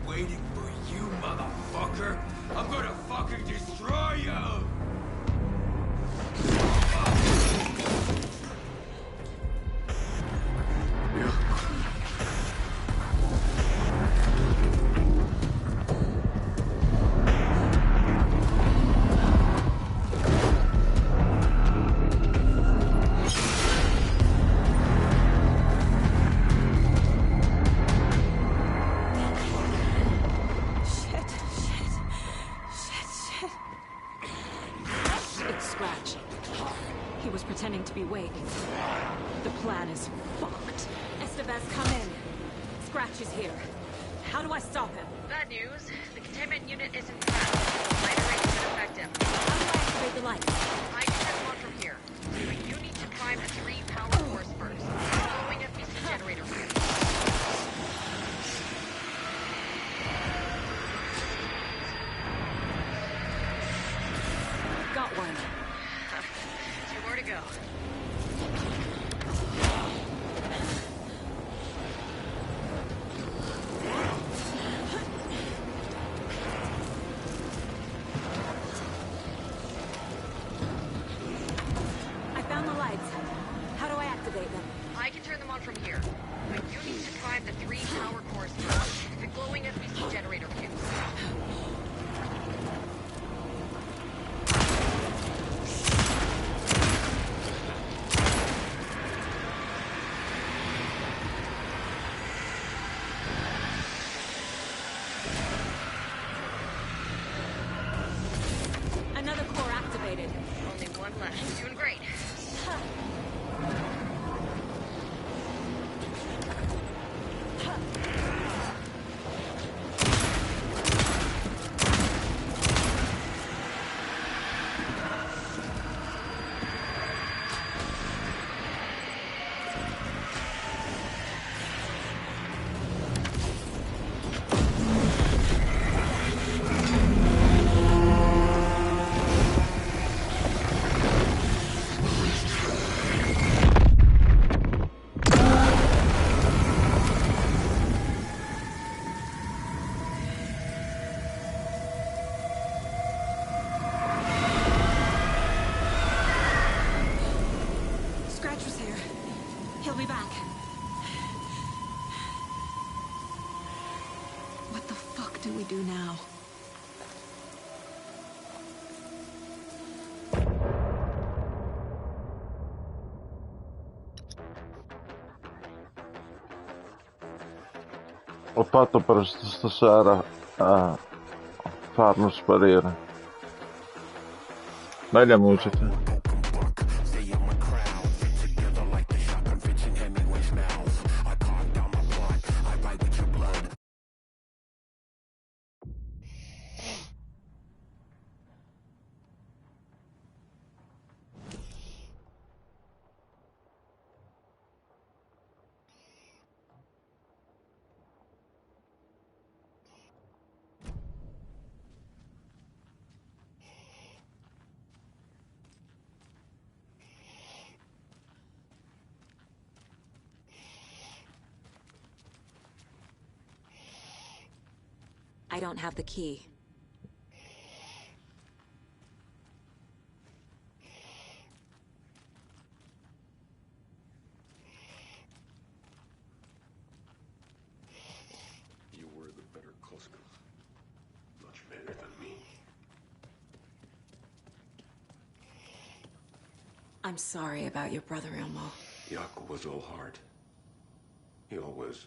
waiting for you, motherfucker. I'm gonna fucking destroy you! Ho fatto per stasera a farlo sparire. Bella musica. I don't have the key. You were the better Koska. Much better than me. I'm sorry about your brother, Ilmo. Jaakko was all heart. He always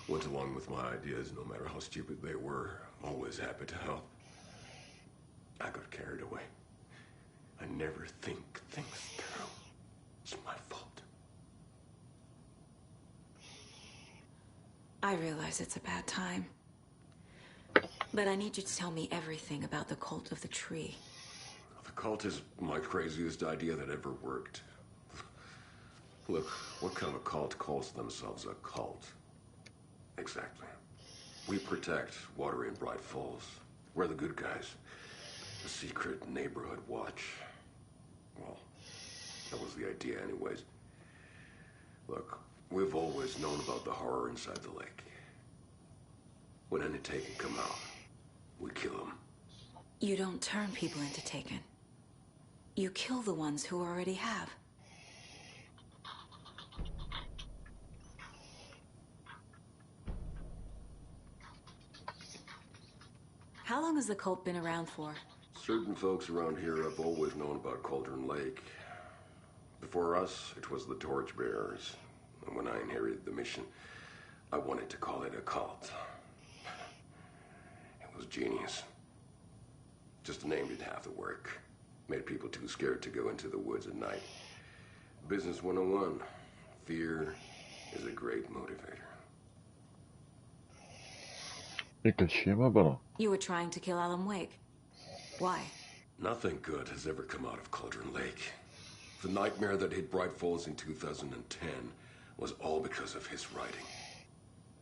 went along with my ideas, no matter how stupid they were. Always happy to help. I got carried away. I never think things through. It's my fault. I realize it's a bad time. But I need you to tell me everything about the cult of the tree. The cult is my craziest idea that ever worked. Look, what kind of a cult calls themselves a cult? Exactly. We protect Watery and Bright Falls. We're the good guys. The secret neighborhood watch. Well, that was the idea anyways. Look, we've always known about the horror inside the lake. When any Taken come out, we kill them. You don't turn people into Taken. You kill the ones who already have. How long has the cult been around for? Certain folks around here have always known about Cauldorn Lake. Before us, it was the Torchbearers. And when I inherited the mission, I wanted to call it a cult. It was genius. Just the name did half the work. Made people too scared to go into the woods at night. Business 101. Fear is a great motivator. Vilken schema bara. You were trying to kill Alan Wake. Why? Nothing good has ever come out of Cauldorn Lake. The nightmare that hit Bright Falls in 2010 was all because of his writing.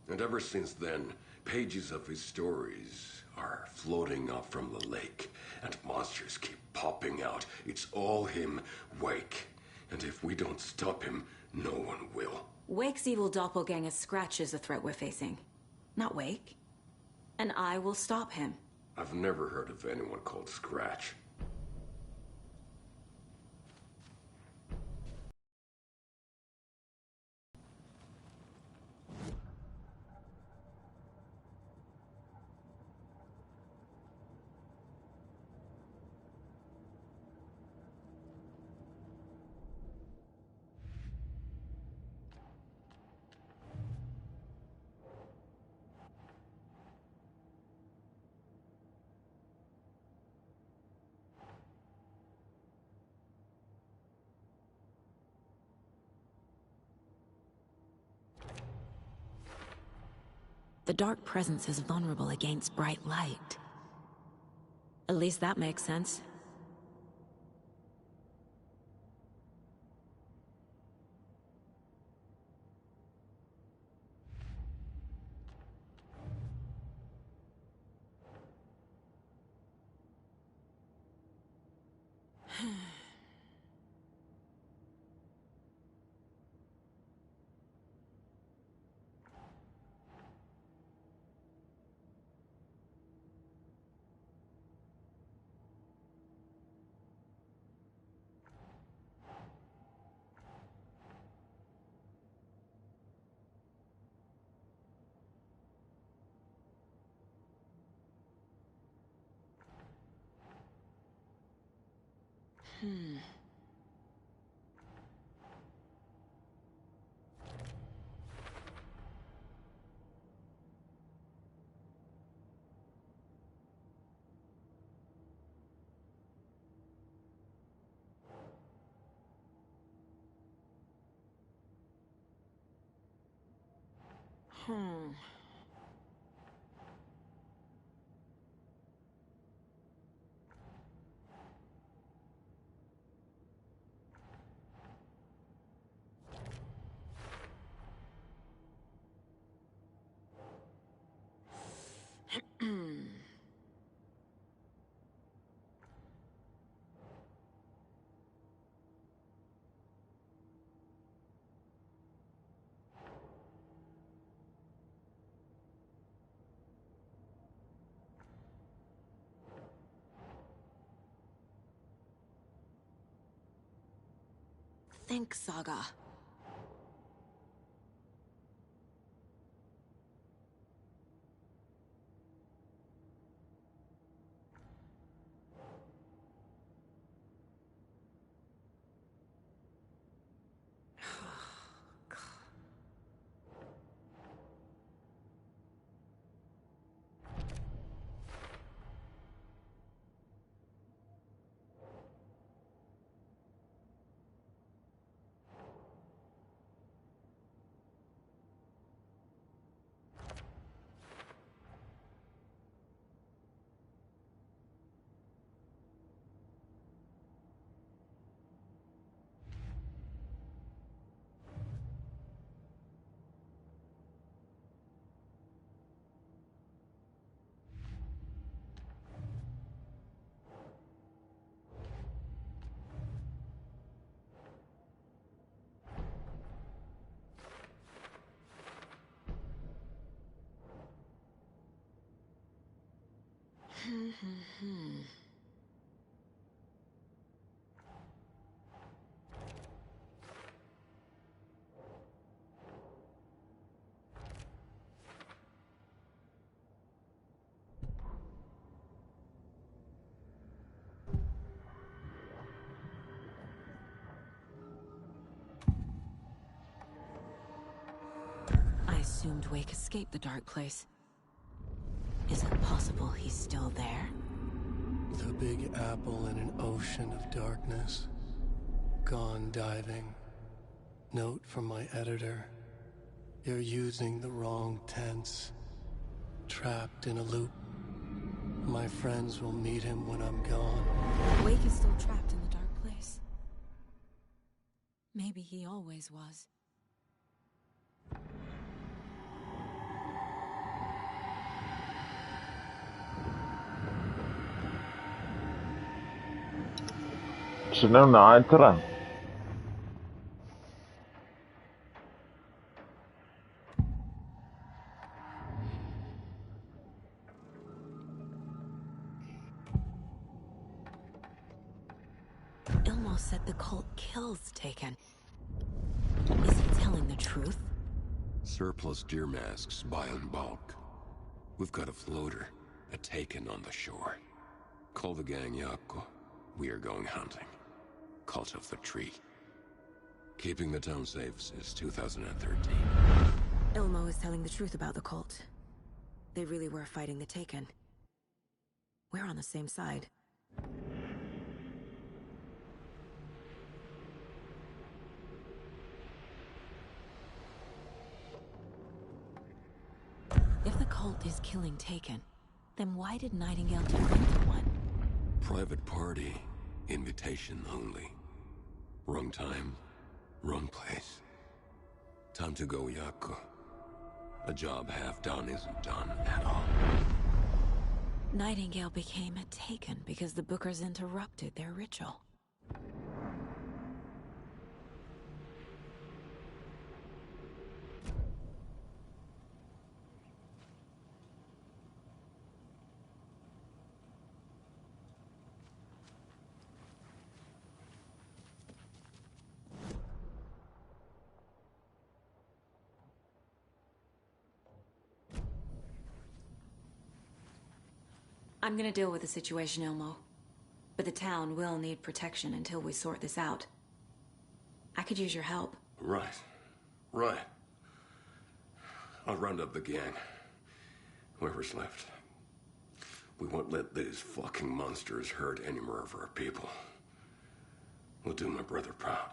And ever since then, pages of his stories are floating up from the lake, and monsters keep popping out. It's all him, Wake. And if we don't stop him, no one will. Wake's evil doppelganger Scratch is the threat we're facing, not Wake. And I will stop him. I've never heard of anyone called Scratch. The dark presence is vulnerable against bright light. At least that makes sense. Think, Saga. I assumed Wake escaped the dark place. Is it possible he's still there? The Big Apple in an ocean of darkness. Gone diving. Note from my editor. You're using the wrong tense. Trapped in a loop. My friends will meet him when I'm gone. Wake is still trapped in the dark place. Maybe he always was. Ce n'è un'altra. Ilmo said the cult kills Taken. Is he telling the truth? Surplus deer masks buy in bulk. We've got a floater, a Taken on the shore. Call the gang Yako. We are going hunting. Cult of the Tree. Keeping the town safe since 2013. Ilmo is telling the truth about the cult. They really were fighting the Taken. We're on the same side. If the cult is killing Taken, then why did Nightingale turn into one? Private party. Invitation only. Wrong time, wrong place. Time to go, Yako. A job half done isn't done at all. Nightingale became a Taken because the Bookers interrupted their ritual. I'm gonna deal with the situation, Ilmo. But the town will need protection until we sort this out. I could use your help. Right. I'll round up the gang. Whoever's left. We won't let these fucking monsters hurt any more of our people. We'll do my brother proud.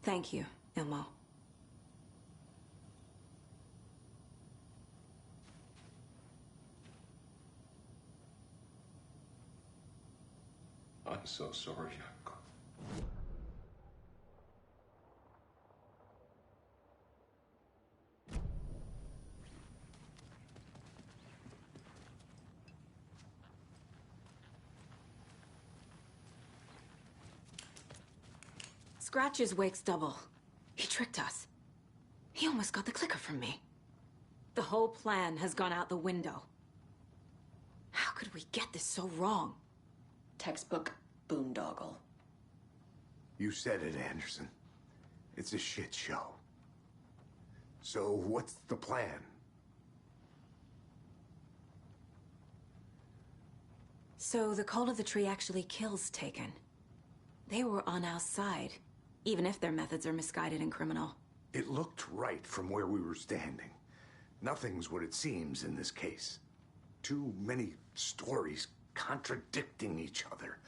Thank you, Ilmo. I'm so sorry, Yako. Scratch is Wake's double. He tricked us. He almost got the clicker from me. The whole plan has gone out the window. How could we get this so wrong? Textbook boondoggle. You said it, Anderson. It's a shit show. So what's the plan? So the Cult of the Tree actually kills Taken. They were on our side, even if their methods are misguided and criminal. It looked right from where we were standing. Nothing's what it seems in this case. Too many stories contradicting each other.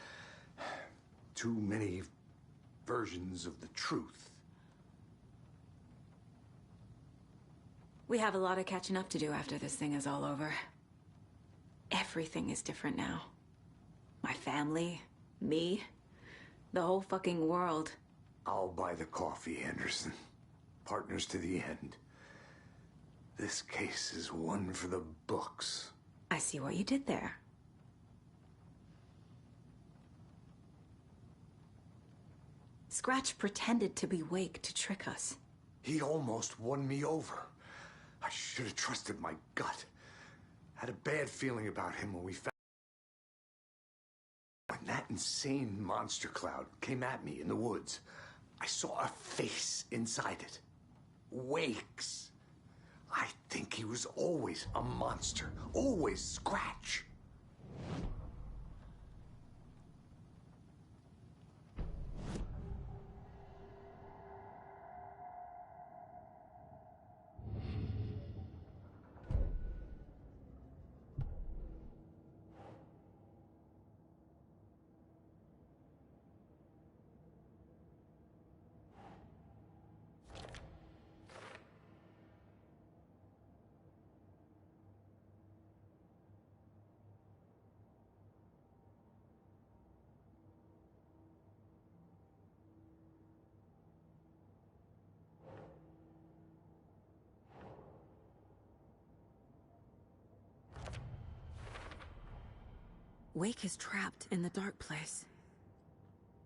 Too many versions of the truth. We have a lot of catching up to do after this thing is all over. Everything is different now. My family, me, the whole fucking world. I'll buy the coffee, Anderson. Partners to the end. This case is one for the books. I see what you did there. Scratch pretended to be Wake to trick us. He almost won me over. I should have trusted my gut. Had a bad feeling about him when we found insane monster cloud came at me in the woods, I saw a face inside it. Wakes. I think he was always a monster. Always Scratch. Wake is trapped in the dark place.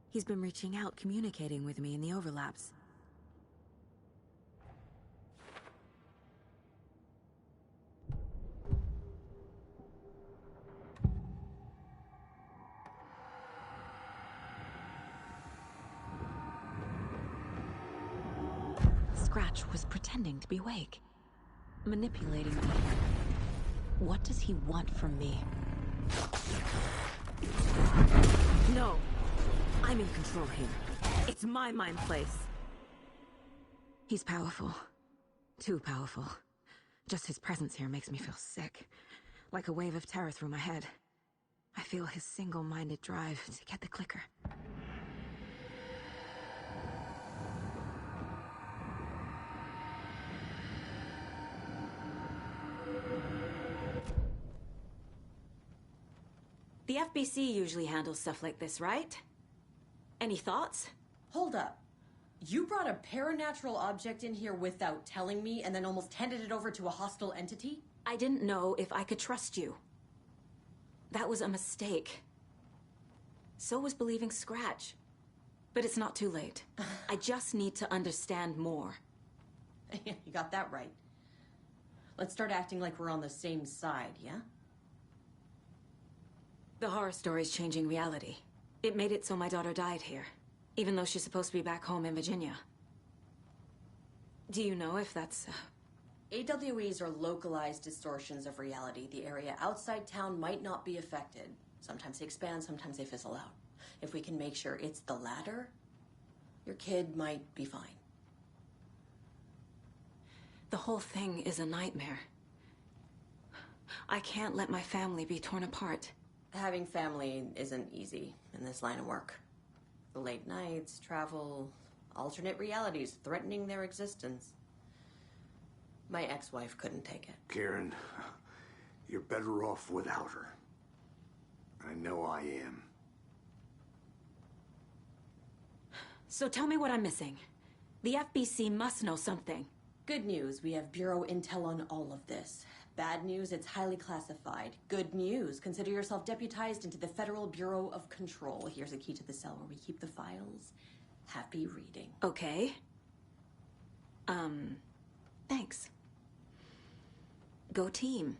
He's been reaching out, communicating with me in the overlaps. Scratch was pretending to be Wake, manipulating me. What does he want from me? No! I'm in control here. It's my mind place. He's powerful. Too powerful. Just his presence here makes me feel sick. Like a wave of terror through my head. I feel his single-minded drive to get the clicker. The FBC usually handles stuff like this, right? Any thoughts? Hold up. You brought a paranatural object in here without telling me and then almost handed it over to a hostile entity? I didn't know if I could trust you. That was a mistake. So was believing Scratch. But it's not too late. I just need to understand more. You got that right. Let's start acting like we're on the same side, yeah? The horror story's changing reality. It made it so my daughter died here, even though she's supposed to be back home in Virginia. Do you know if that's... AWEs are localized distortions of reality. The area outside town might not be affected. Sometimes they expand, sometimes they fizzle out. If we can make sure it's the latter, your kid might be fine. The whole thing is a nightmare. I can't let my family be torn apart. Having family isn't easy in this line of work. The late nights, travel, alternate realities threatening their existence. My ex-wife couldn't take it. Karen, you're better off without her. I know I am. So tell me what I'm missing. The FBC must know something. Good news, we have Bureau intel on all of this. Bad news, it's highly classified. Good news, consider yourself deputized into the Federal Bureau of Control. Here's a key to the cell where we keep the files. Happy reading. Okay. Thanks. Go team.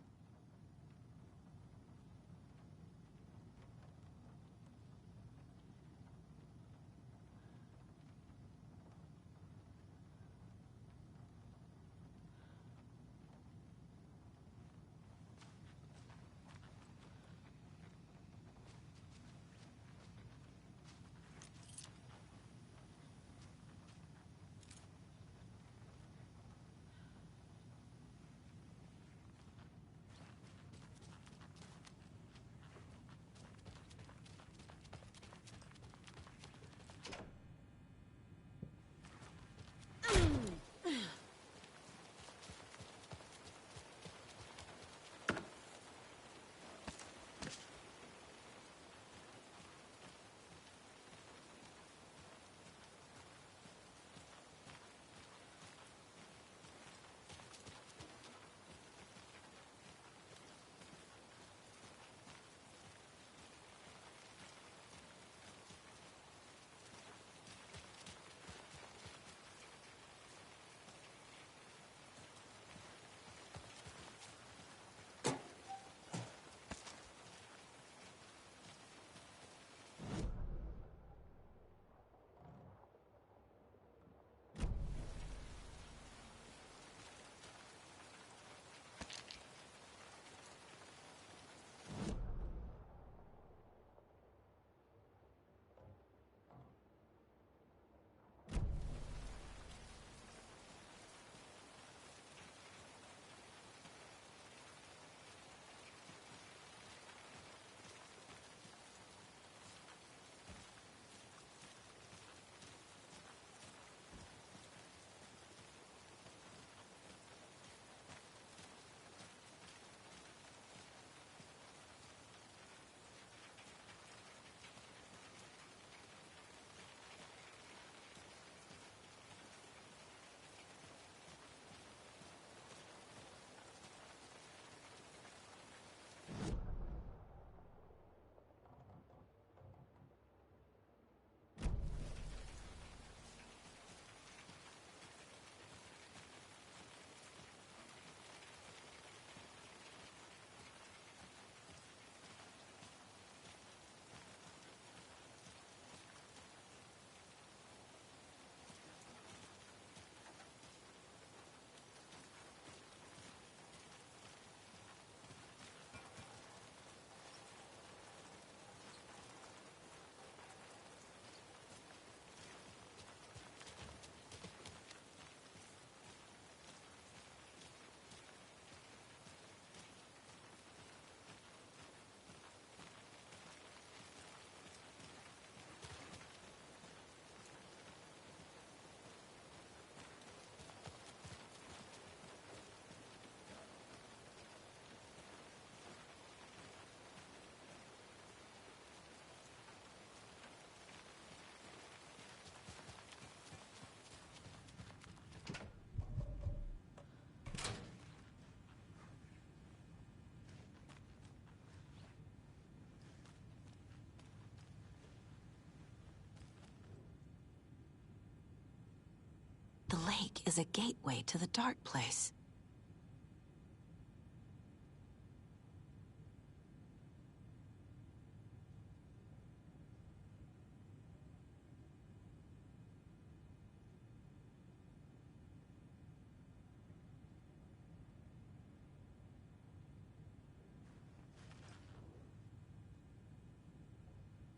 is a gateway to the dark place.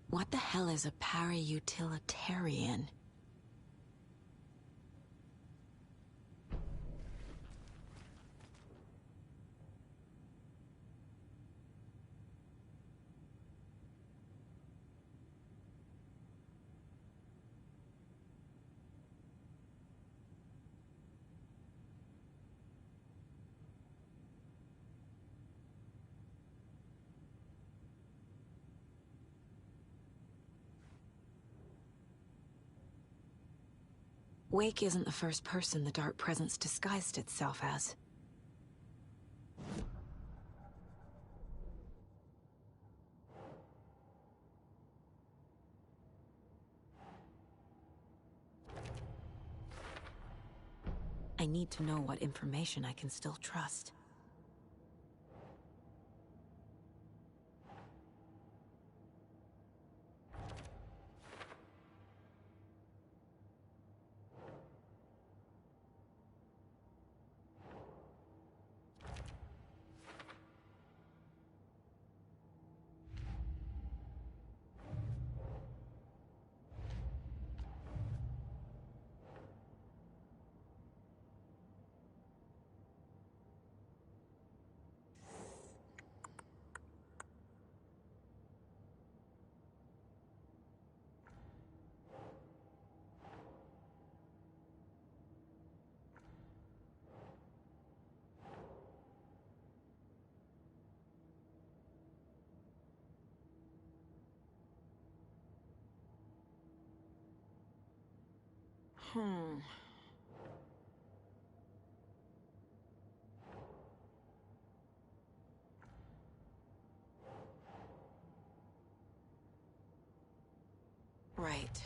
What the hell is a para-utilitarian? Wake isn't the first person the dark presence disguised itself as. I need to know what information I can still trust. Right.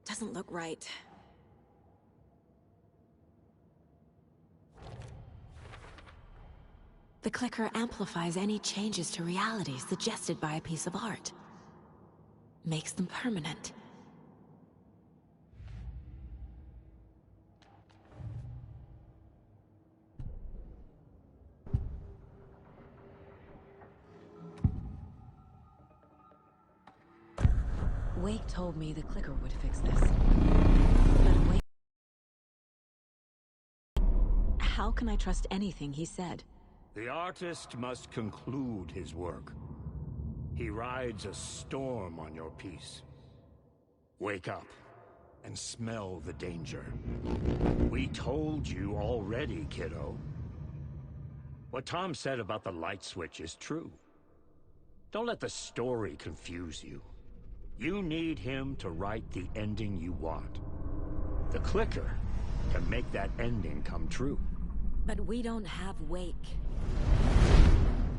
Doesn't look right. The clicker amplifies any changes to reality suggested by a piece of art. Makes them permanent. Wake told me the clicker would fix this. But Wake... How can I trust anything he said? The artist must conclude his work. He rides a storm on your piece. Wake up and smell the danger. We told you already, kiddo. What Tom said about the light switch is true. Don't let the story confuse you. You need him to write the ending you want. The clicker can make that ending come true. But we don't have Wake.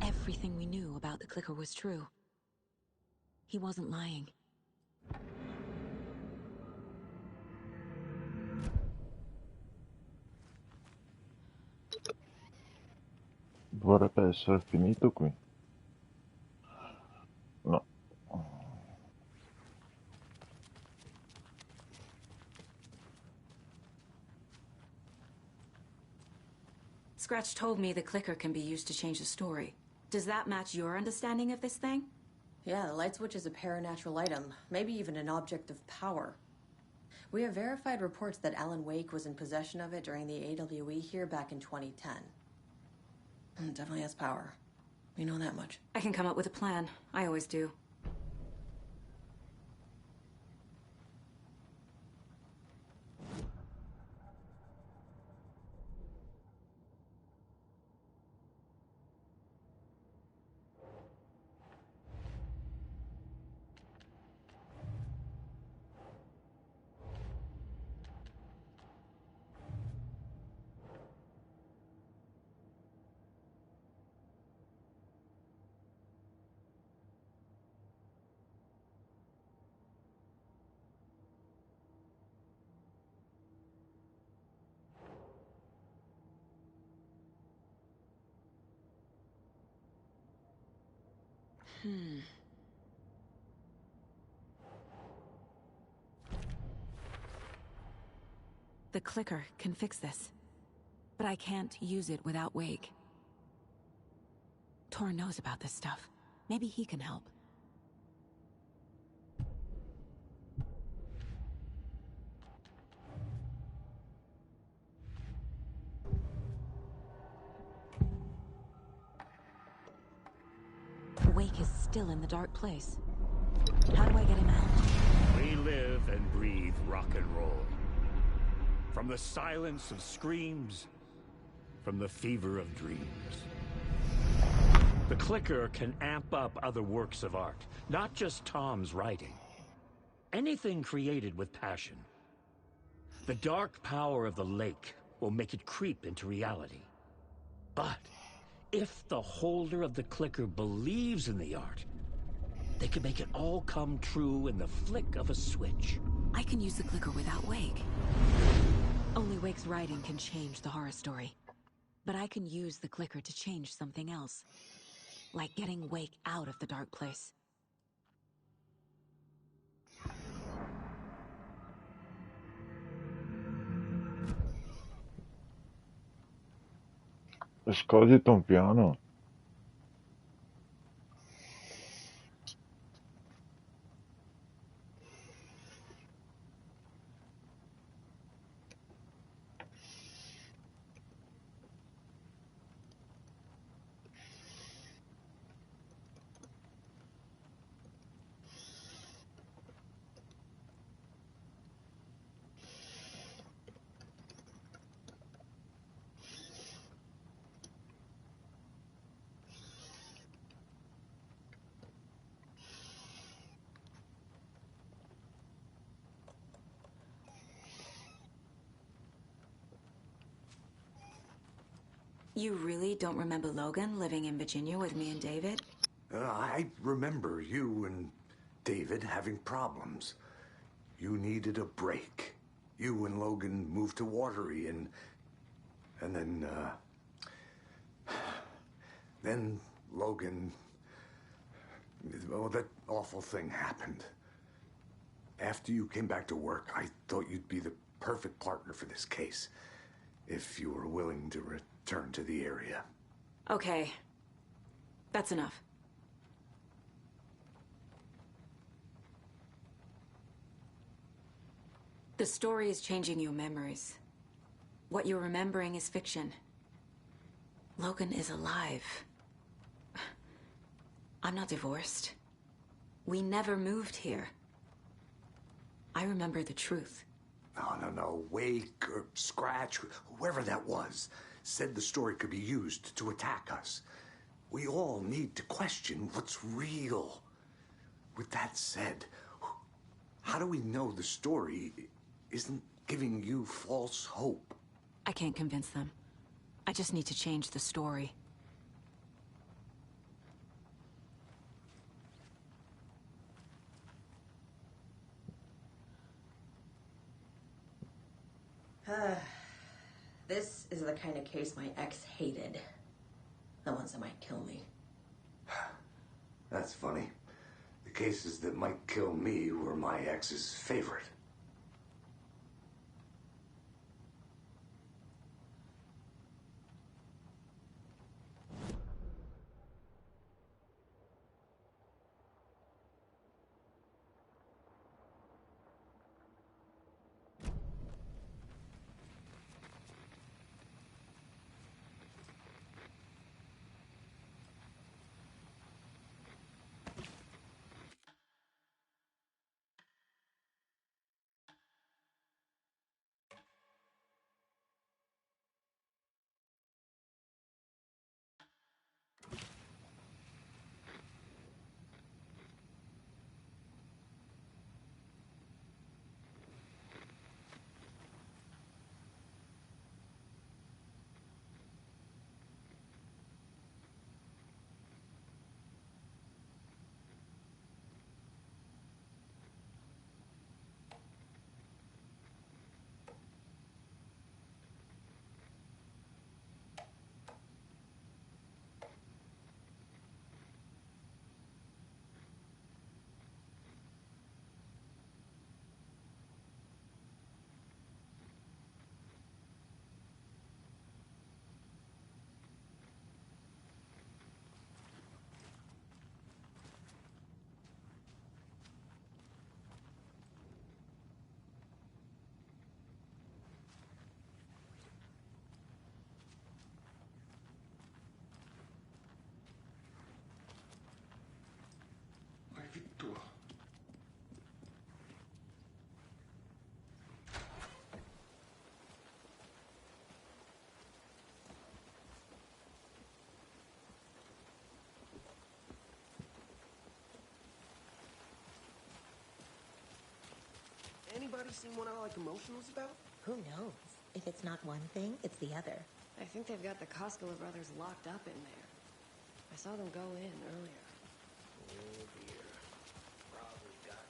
Everything we knew about the clicker was true. He wasn't lying. Dovrebbe essere finito qui. No. Scratch told me the clicker can be used to change the story. Does that match your understanding of this thing? Yeah, the light switch is a paranatural item, maybe even an object of power. We have verified reports that Alan Wake was in possession of it during the AWE here back in 2010. Definitely has power. We know that much. I can come up with a plan. I always do. The clicker can fix this, but I can't use it without Wake. Tor knows about this stuff. Maybe he can help. Wake is still in the dark place. How do I get him out? We live and breathe rock and roll. From the silence of screams, from the fever of dreams. The clicker can amp up other works of art, not just Tom's writing. Anything created with passion. The dark power of the lake will make it creep into reality. But if the holder of the clicker believes in the art, they can make it all come true in the flick of a switch. I can use the clicker without Wake. Only Wake's writing can change the horror story. But I can use the clicker to change something else. Like getting Wake out of the dark place. Escogita un piano. You really don't remember Logan living in Virginia with me and David? I remember you and David having problems. You needed a break. You and Logan moved to Watery and then Logan, well, that awful thing happened. After you came back to work, I thought you'd be the perfect partner for this case, if you were willing to return to the area. Okay. That's enough. The story is changing your memories. What you're remembering is fiction. Logan is alive. I'm not divorced. We never moved here. I remember the truth. No. Wake or Scratch, whoever that was, said the story could be used to attack us. We all need to question what's real. With that said, how do we know the story isn't giving you false hope? I can't convince them. I just need to change the story. This is the kind of case my ex hated. The ones that might kill me. That's funny. The cases that might kill me were my ex's favorite. anybody seen what I like emotionals about? Who knows? If it's not one thing, it's the other. I think they've got the Koskela brothers locked up in there. I saw them go in earlier. Oh dear. Probably got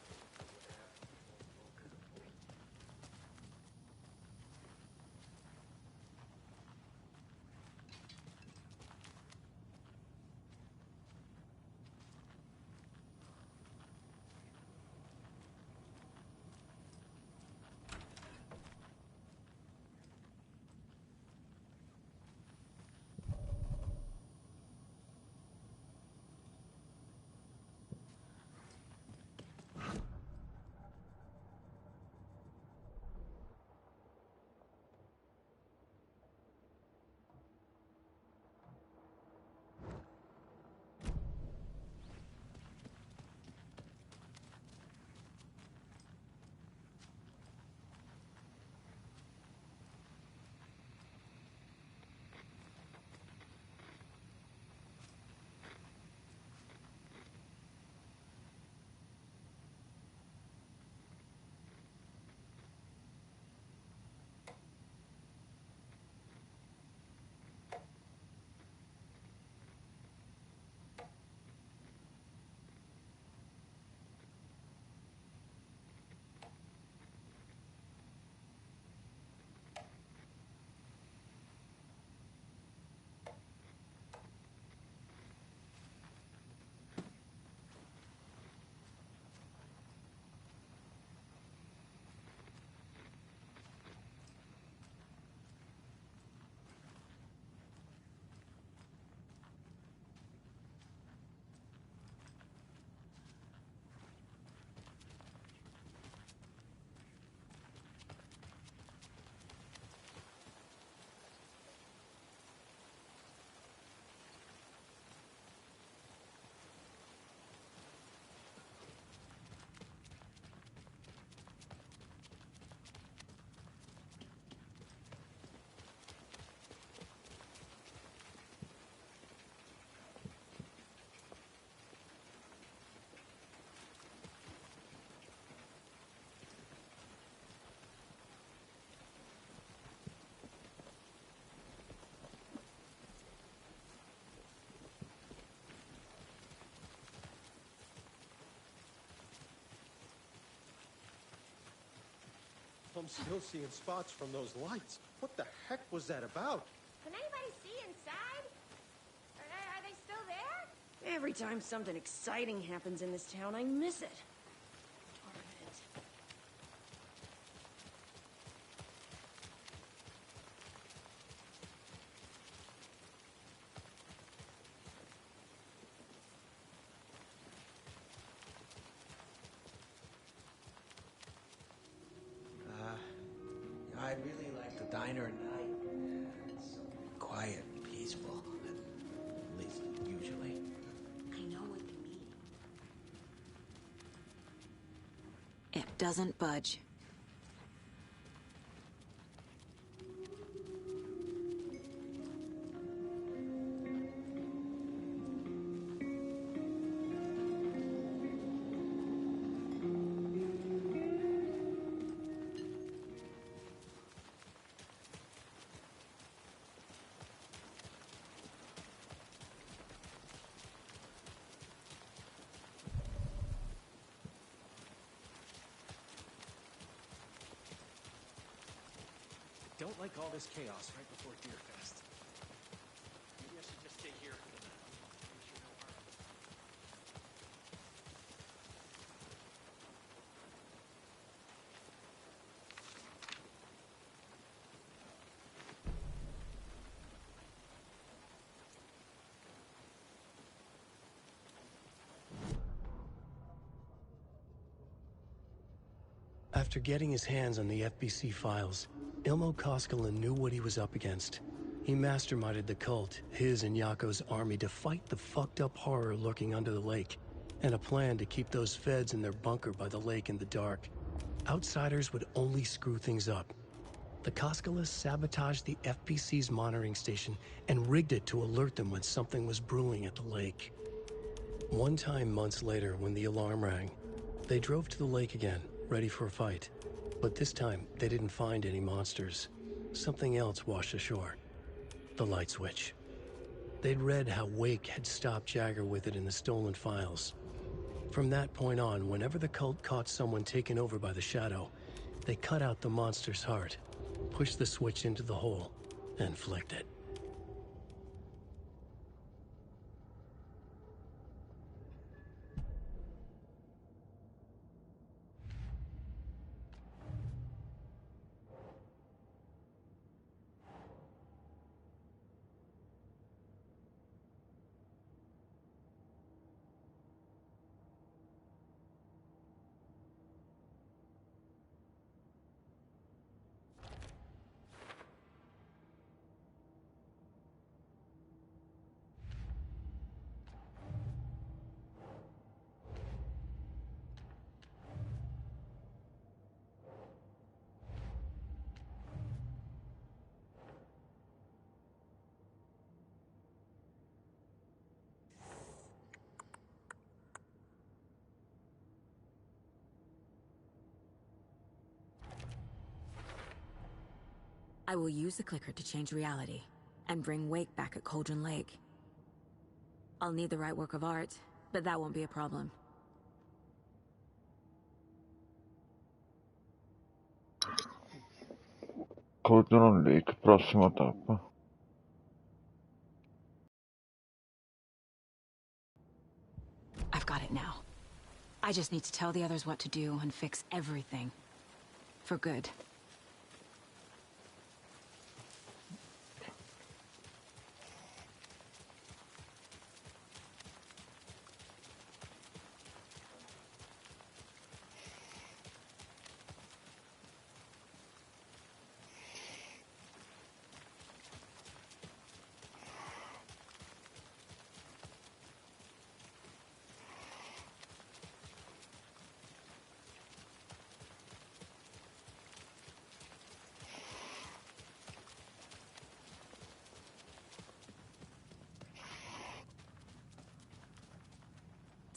I'm still seeing spots from those lights. What the heck was that about? Can anybody see inside? Are they still there? Every time something exciting happens in this town, I miss it. Darn it. I really like the diner at night. It's so quiet and peaceful, at least usually. I know what you mean. It doesn't budge. Don't like all this chaos right before Deer Fest. Maybe I should just stay here for the night. After getting his hands on the FBC files, Ilmo Koskela knew what he was up against. He masterminded the cult, his and Yako's army, to fight the fucked up horror lurking under the lake, and a plan to keep those feds in their bunker by the lake in the dark. Outsiders would only screw things up. The Koskelas sabotaged the FBC's monitoring station and rigged it to alert them when something was brewing at the lake. One time months later, when the alarm rang, they drove to the lake again ready for a fight. But this time, they didn't find any monsters. Something else washed ashore. The light switch. They'd read how Wake had stopped Jagger with it in the stolen files. From that point on, whenever the cult caught someone taken over by the shadow, they cut out the monster's heart, pushed the switch into the hole, and flicked it. I will use the clicker to change reality and bring Wake back at Cauldorn Lake. I'll need the right work of art, but that won't be a problem. Cauldorn Lake, prossima tappa. I've got it now. I just need to tell the others what to do and fix everything. For good.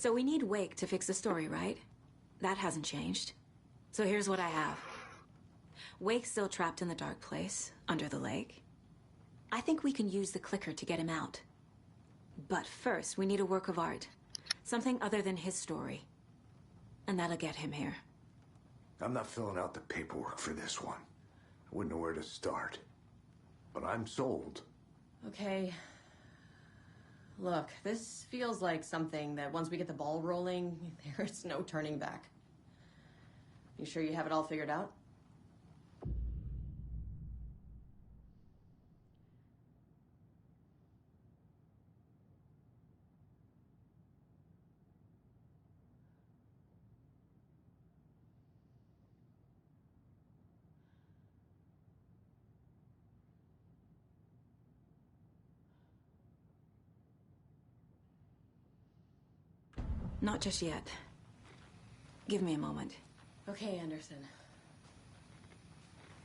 So we need Wake to fix the story, right? That hasn't changed. So here's what I have. Wake's still trapped in the dark place, under the lake. I think we can use the clicker to get him out. But first, we need a work of art. Something other than his story. And that'll get him here. I'm not filling out the paperwork for this one. I wouldn't know where to start. But I'm sold. Okay. Look, this feels like something that once we get the ball rolling, there's no turning back. You sure you have it all figured out? Not just yet. Give me a moment. Okay, Anderson.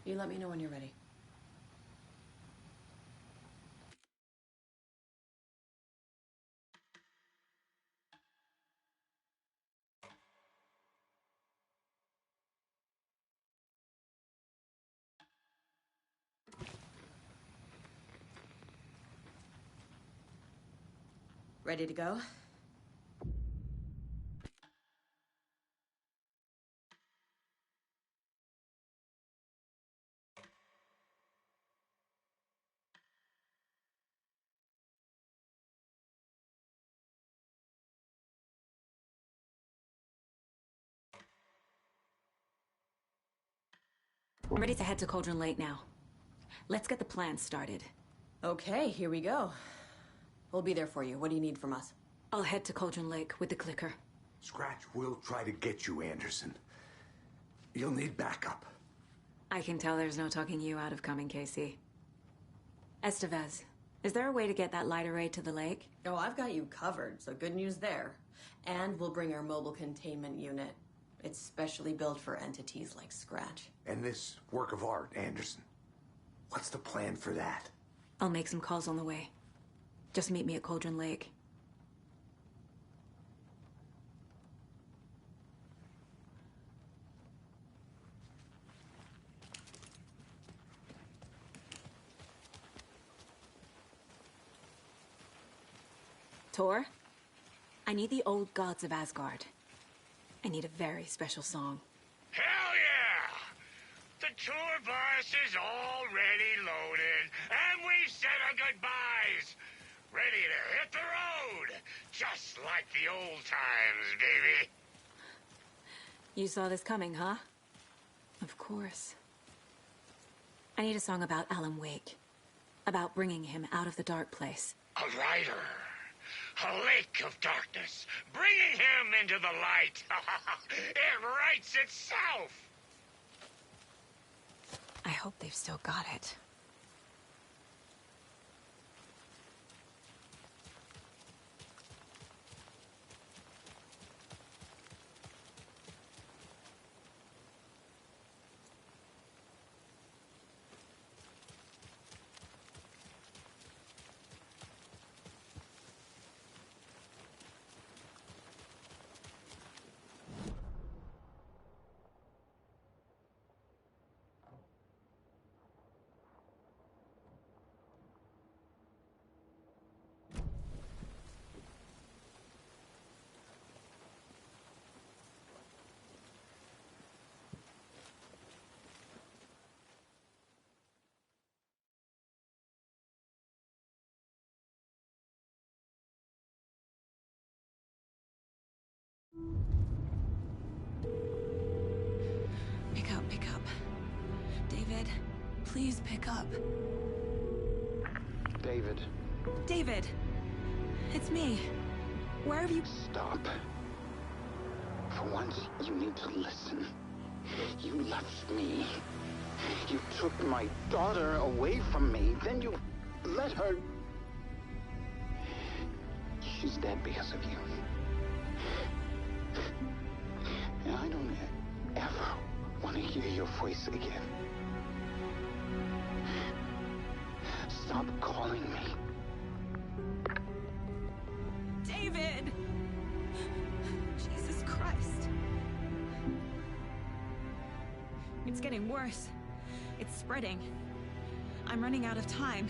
You let me know when you're ready. Ready to go? I'm ready to head to Cauldron Lake now. Let's get the plan started. Okay, here we go. We'll be there for you. What do you need from us? I'll head to Cauldron Lake with the clicker. Scratch will try to get you, Anderson. You'll need backup. I can tell there's no talking you out of coming, Casey. Estevez, is there a way to get that light array to the lake? Oh, I've got you covered, so good news there. And we'll bring our mobile containment unit. It's specially built for entities like Scratch. And this work of art, Anderson. What's the plan for that? I'll make some calls on the way. Just meet me at Cauldron Lake. Tor, I need the Old Gods of Asgard. I need a very special song. Hell yeah! The tour bus is already loaded, and we've said our goodbyes. Ready to hit the road, just like the old times, baby. You saw this coming, huh? Of course. I need a song about Alan Wake. About bringing him out of the dark place. A rider. A lake of darkness. Bringing him into the light. It writes itself. I hope they've still got it. Pick up. David, please pick up. David. David! It's me. Where have you... Stop. For once, you need to listen. You left me. You took my daughter away from me. Then you let her... She's dead because of you. And I don't ever want to hear your voice again. Stop calling me. David! Jesus Christ. It's getting worse. It's spreading. I'm running out of time.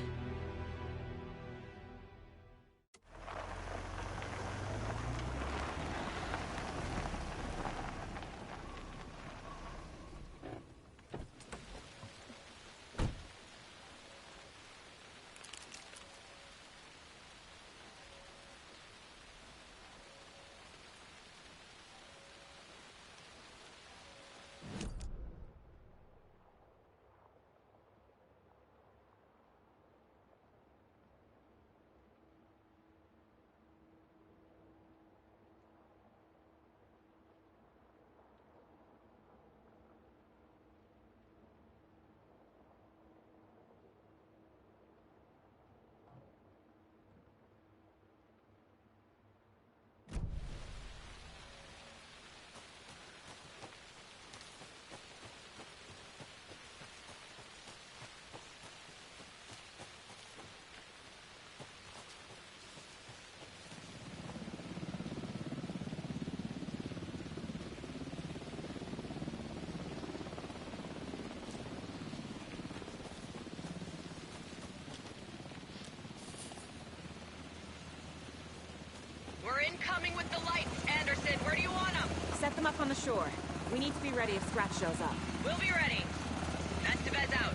We're incoming with the lights, Anderson. Where do you want them? Set them up on the shore. We need to be ready if Scratch shows up. We'll be ready. Estevez out.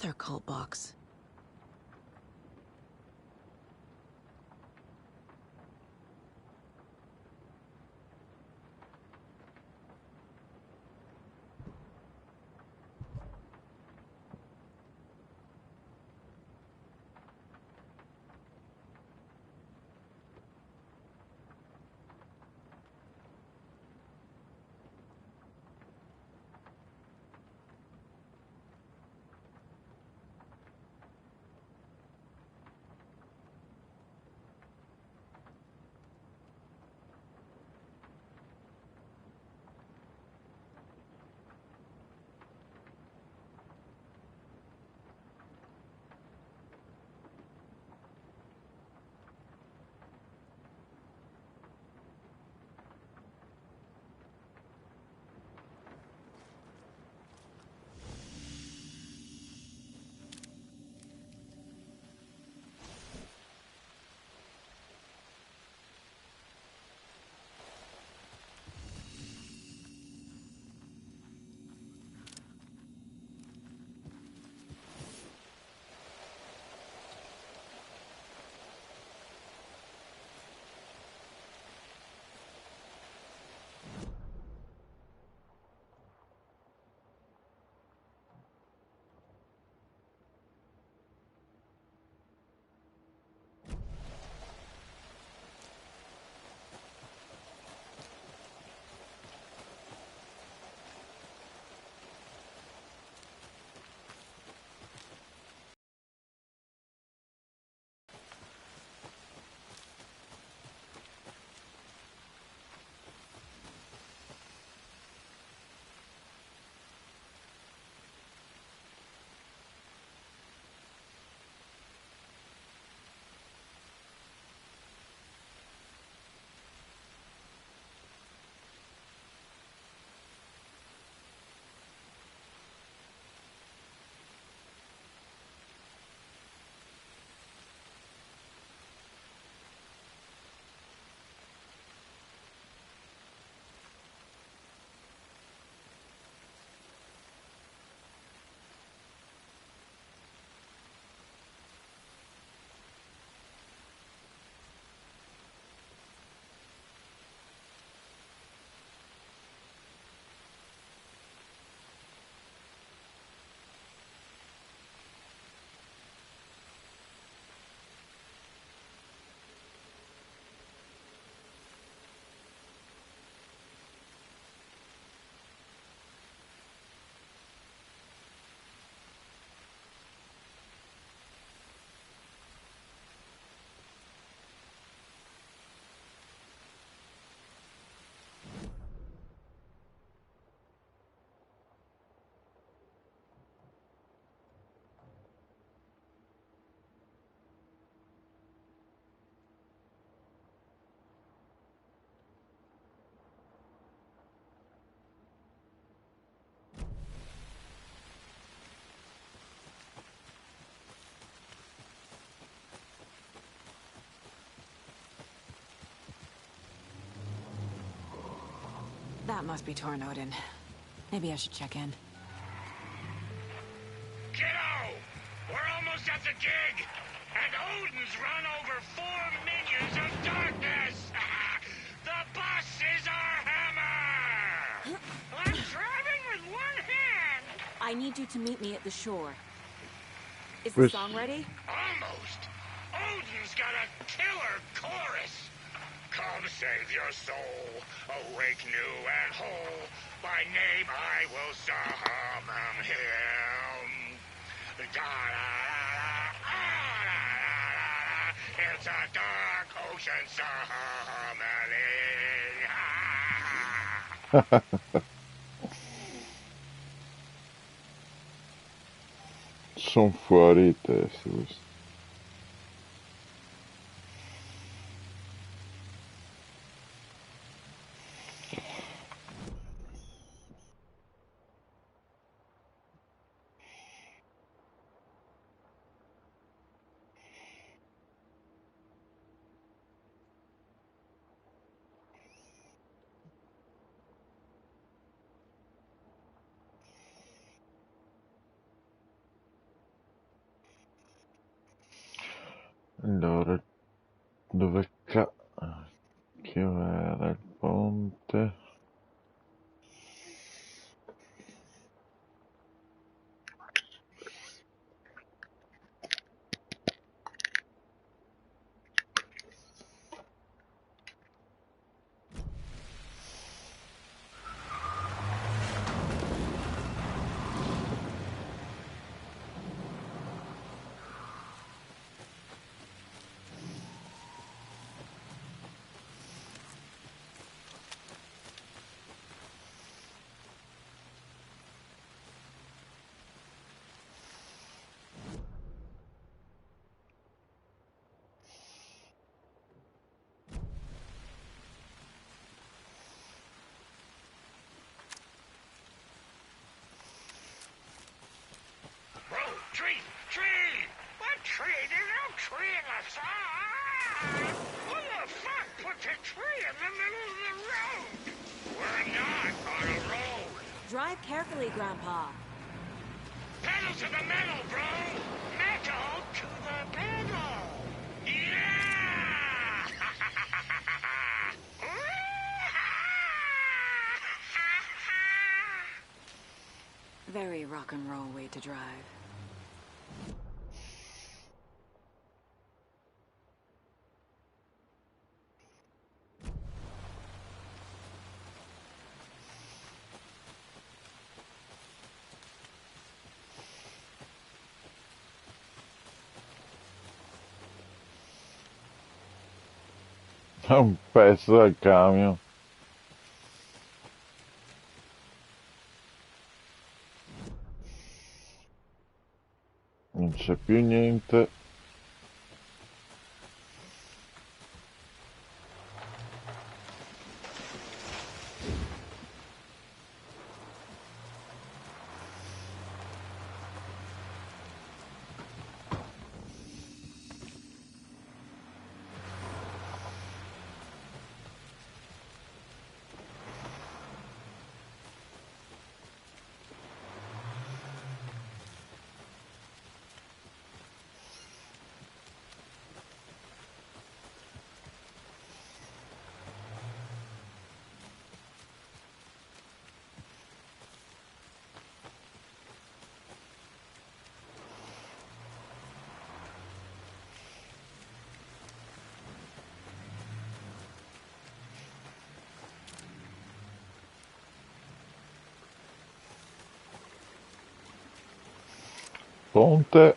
Another cult box. That must be torn Odin. Maybe I should check in. Kiddo! We're almost at the gig! And Odin's run over 4 minions of darkness! The bus is our hammer! I'm driving with one hand! I need you to meet me at the shore. Is the song ready? Almost! Odin's got a killer chorus! Come save your soul, awake new and whole. By name I will summon him. Da-da-da-da-da-da-da-da. It's a dark ocean summoning. Sono fuori di testa questi. Allora, che era il ponte? Tree! What tree? There's no tree in the side! Who the fuck put a tree in the middle of the road? We're not on a road. Drive carefully, Grandpa. Pedal to the metal, bro! Metal to the metal! Yeah! Very rock and roll way to drive. È un pezzo del camion. Non c'è più niente. Ponte.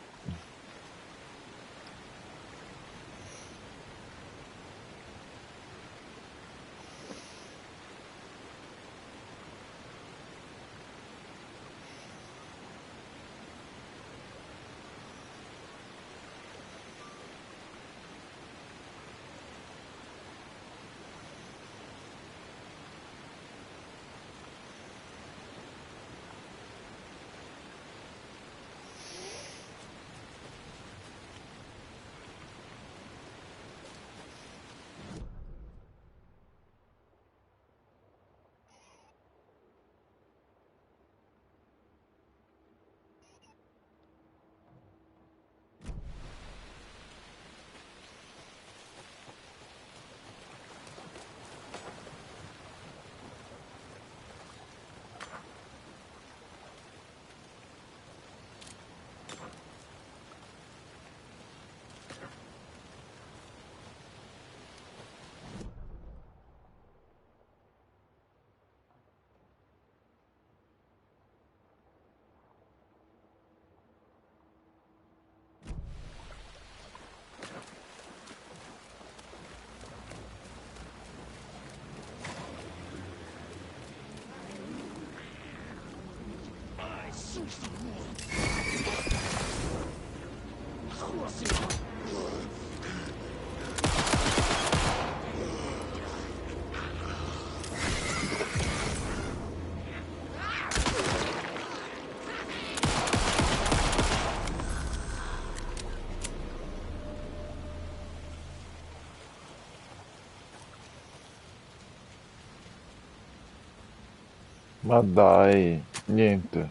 Ma dai, niente.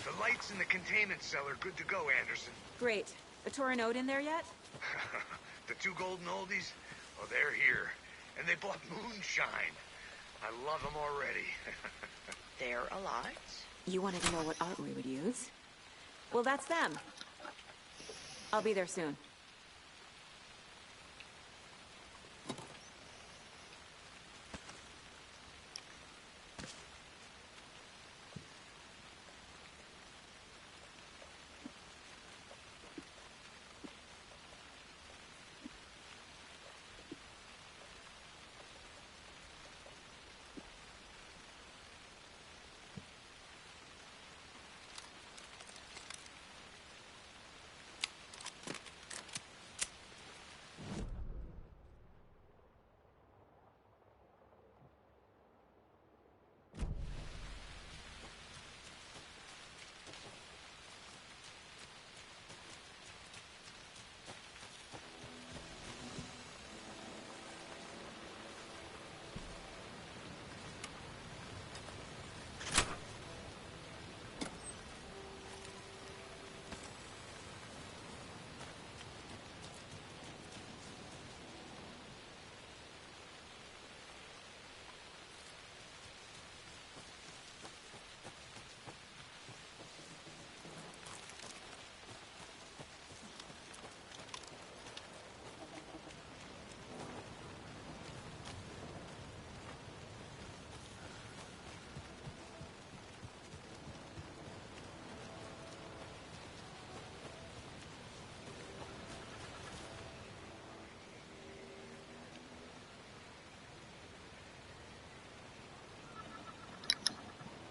The lights in the containment cell are good to go, Anderson. Great. The Torinode in there yet? The two golden oldies? Oh, they're here. And they bought moonshine. I love them already. They're a lot. You wanted to know what art we would use? Well, that's them. I'll be there soon.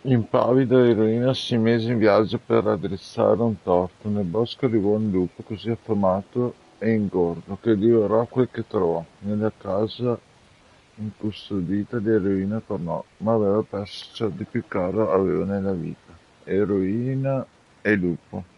Impavida eroina si mise in viaggio per raddrizzare un torto. Nel bosco arrivò un lupo così affamato e ingordo che divorò quel che trovò. Nella casa incustodita di eroina tornò, ma aveva perso ciò di più caro aveva nella vita: eroina e lupo.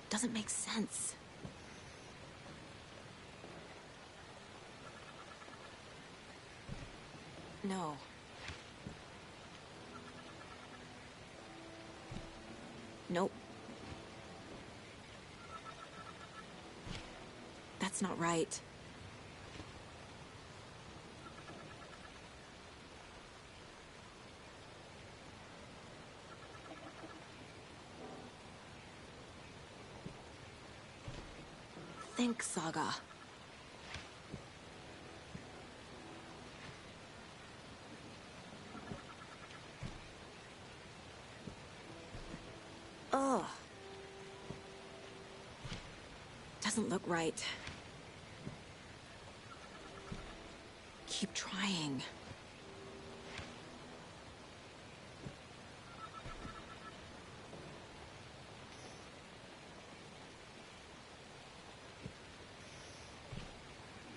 Doesn't make sense. No. Nope. That's not right. Think, Saga. Ugh. Doesn't look right. Keep trying.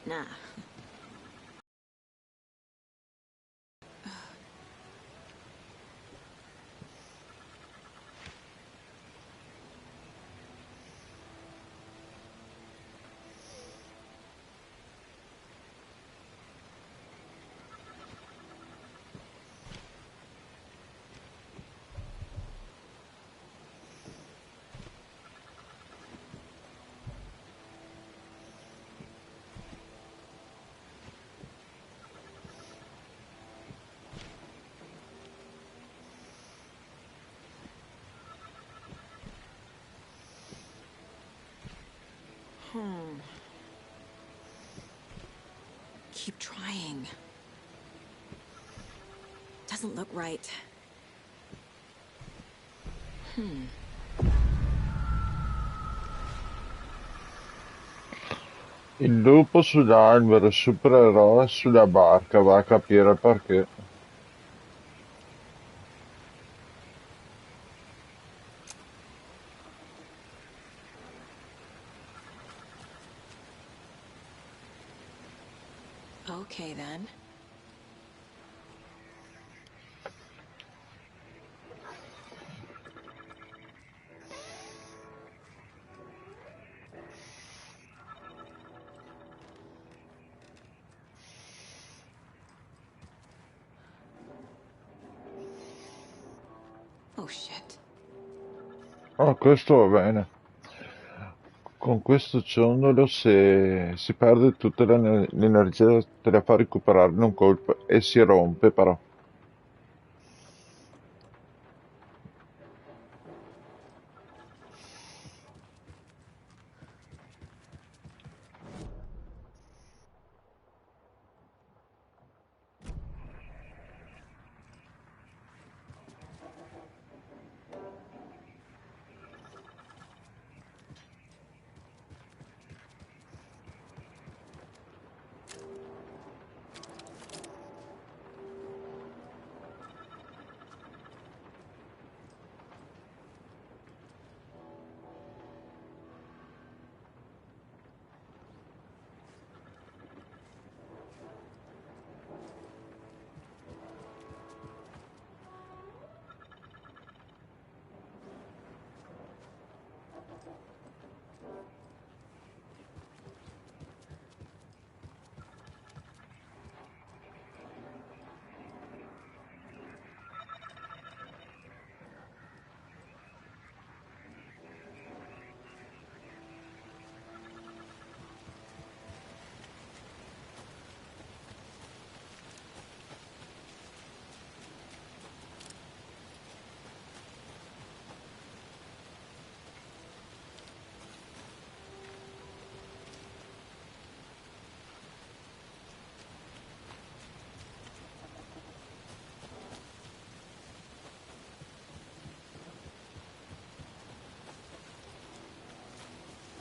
Nah. Keep trying. Doesn't look right. Il lupo sull'albero, il supereroe sulla barca, va a capire perché. Okay then. Oh shit. Oh, questo va bene. Con questo ciondolo, se si perde tutta l'energia, te la fa recuperare in un colpo e si rompe però.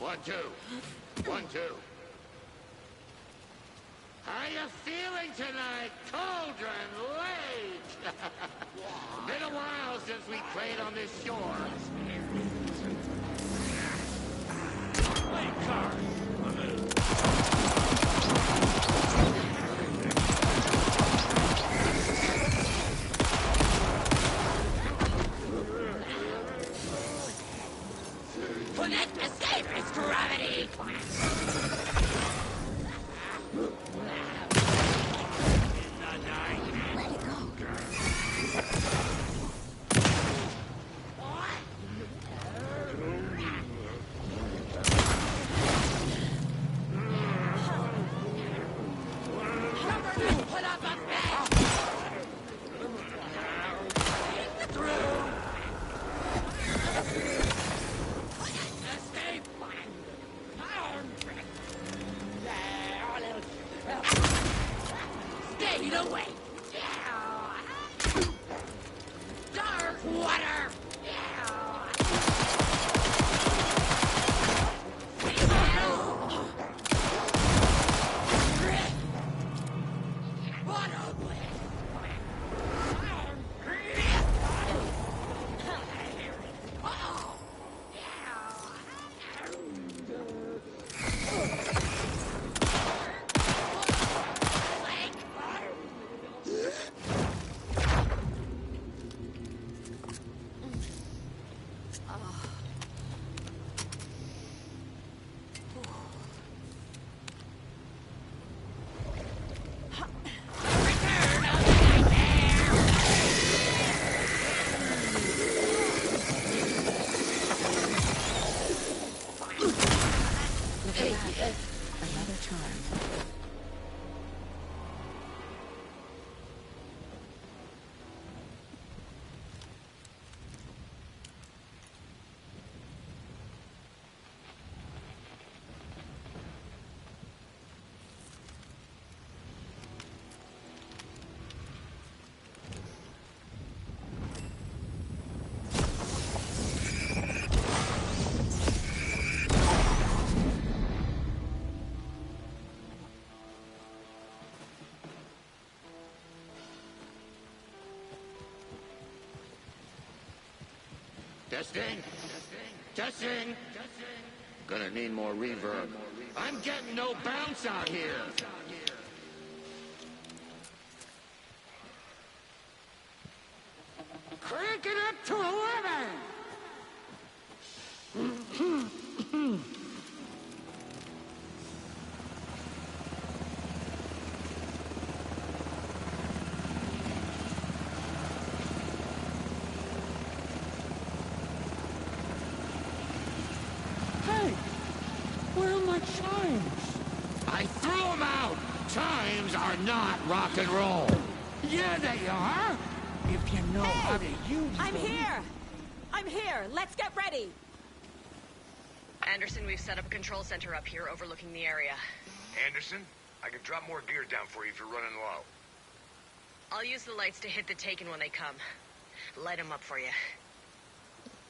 One, two. One, two. How you feeling tonight, Cauldorn Lake? Been a while since we played on this shore. Play cards. Connect escape is gravity! Testing. Testing. Gonna need more reverb. I'm getting no bounce out here. Take it up to 11! Hey! Where are my chimes? I threw them out! Chimes are not rock and roll! Yeah, they are! If you know how to use them. I'm here! I'm here! Let's get ready! Anderson, we've set up a control center up here overlooking the area. Anderson, I can drop more gear down for you if you're running low. I'll use the lights to hit the Taken when they come. Light them up for you.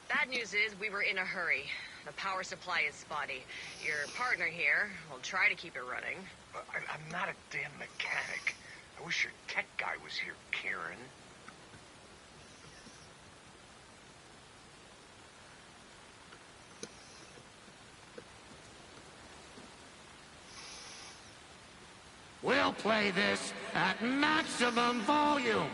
Bad news is we were in a hurry. The power supply is spotty. Your partner here will try to keep it running. I'm not a damn mechanic. I wish your tech guy was here, Karen. We'll play this at maximum volume!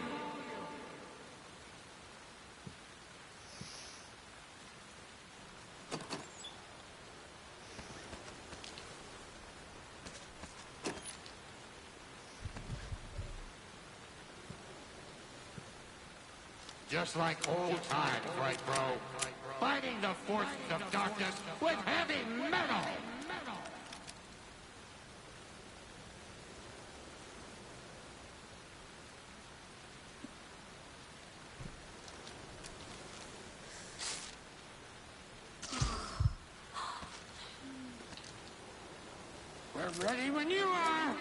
Just like old times, right, bro? Fighting the forces of darkness with heavy metal! We're ready when you are!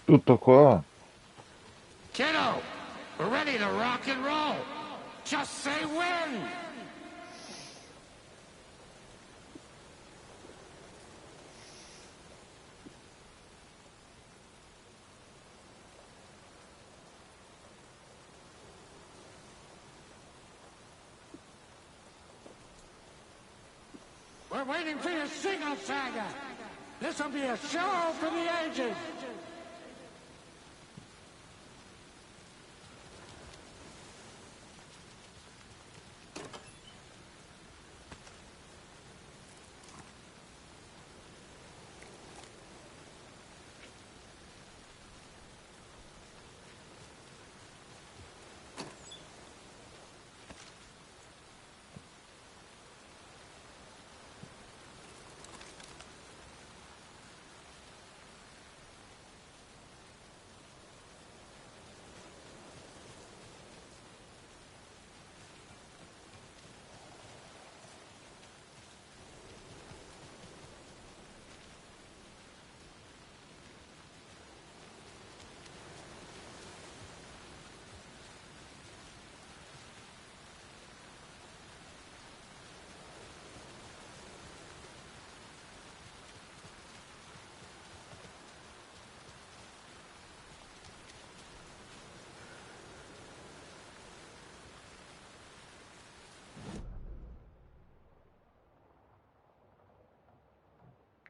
Tutto qua. Kiddo, we're ready to rock and roll. Just say when. We're waiting for your signal, Saga. This'll be a show for the ages.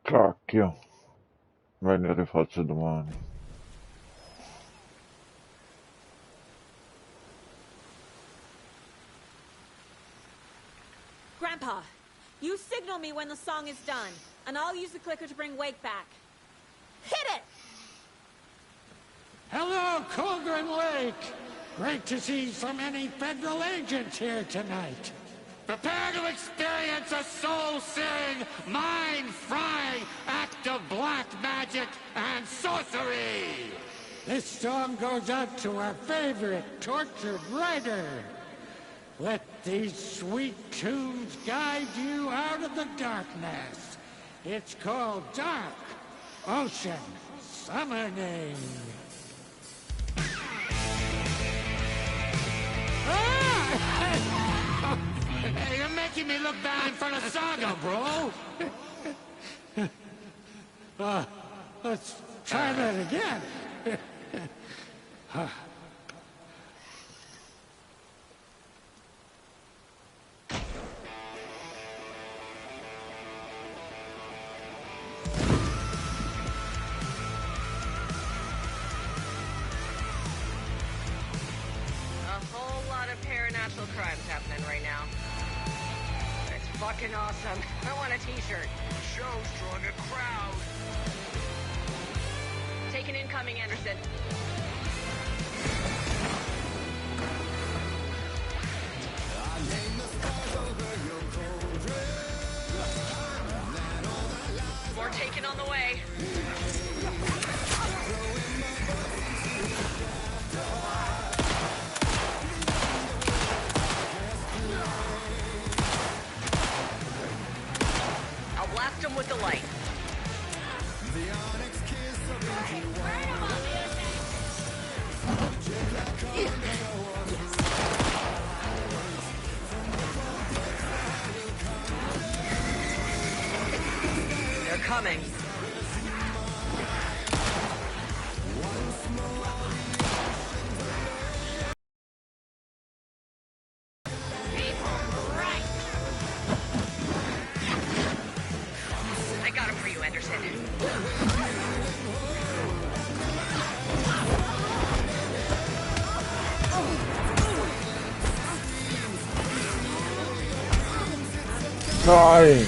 Cacchio. Ve ne rifaccio domani. Grandpa, you signal me when the song is done, and I'll use the clicker to bring Wake back. Hit it! Hello, Cauldorn Lake. Great to see so many federal agents here tonight. Prepare to experience a soul-searing, mind-frying act of black magic and sorcery! This song goes out to our favorite tortured writer. Let these sweet tunes guide you out of the darkness. It's called Dark Ocean Summoning. Hey, you're making me look bad in front of Saga, bro! Let's try that again. crimes happening right now. It's fucking awesome. I want a t-shirt. Show's drawing a crowd. Take an incoming, Anderson. More taken on the way. I'll blast him with the light. They're coming. I got him for you, Anderson. Dai!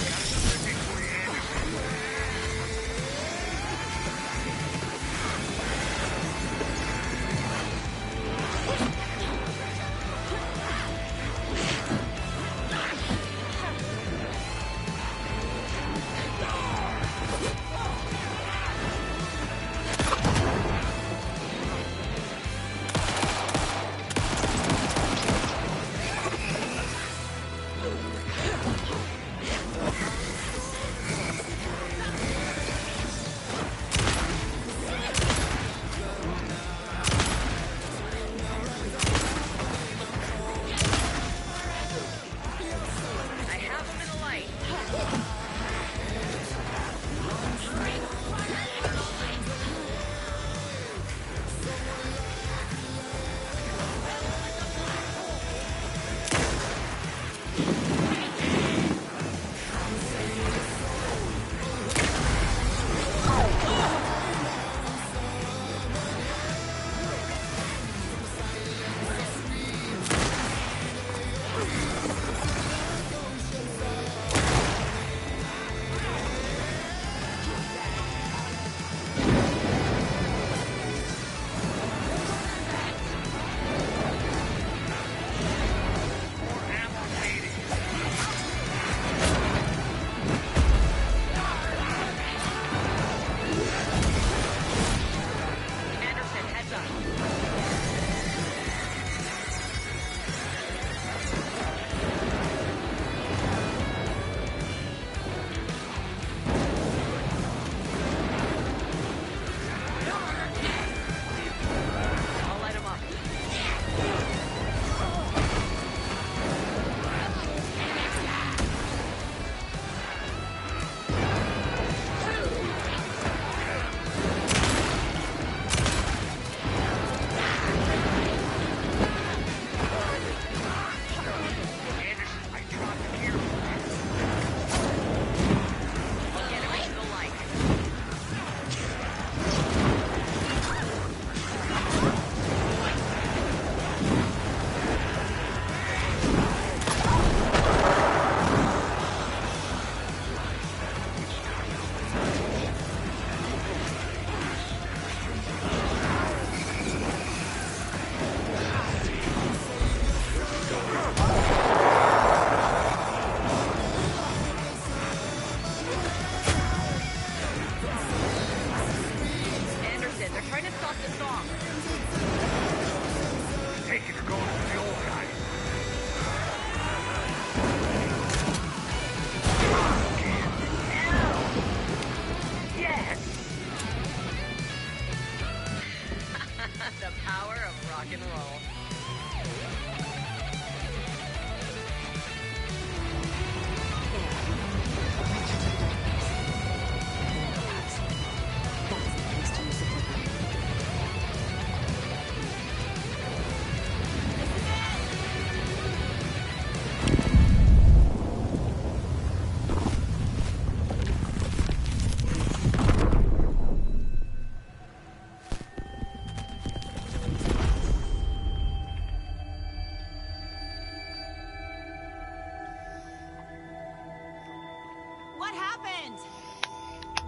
happened?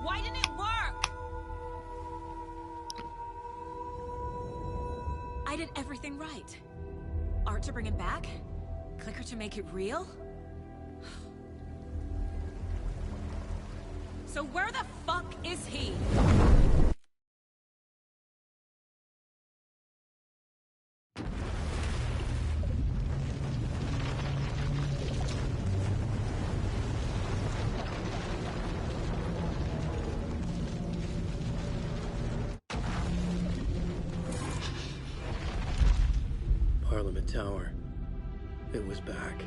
Why didn't it work? I did everything right. Art to bring him back? Clicker to make it real? So where the fuck is he? Parliament Tower. It was back.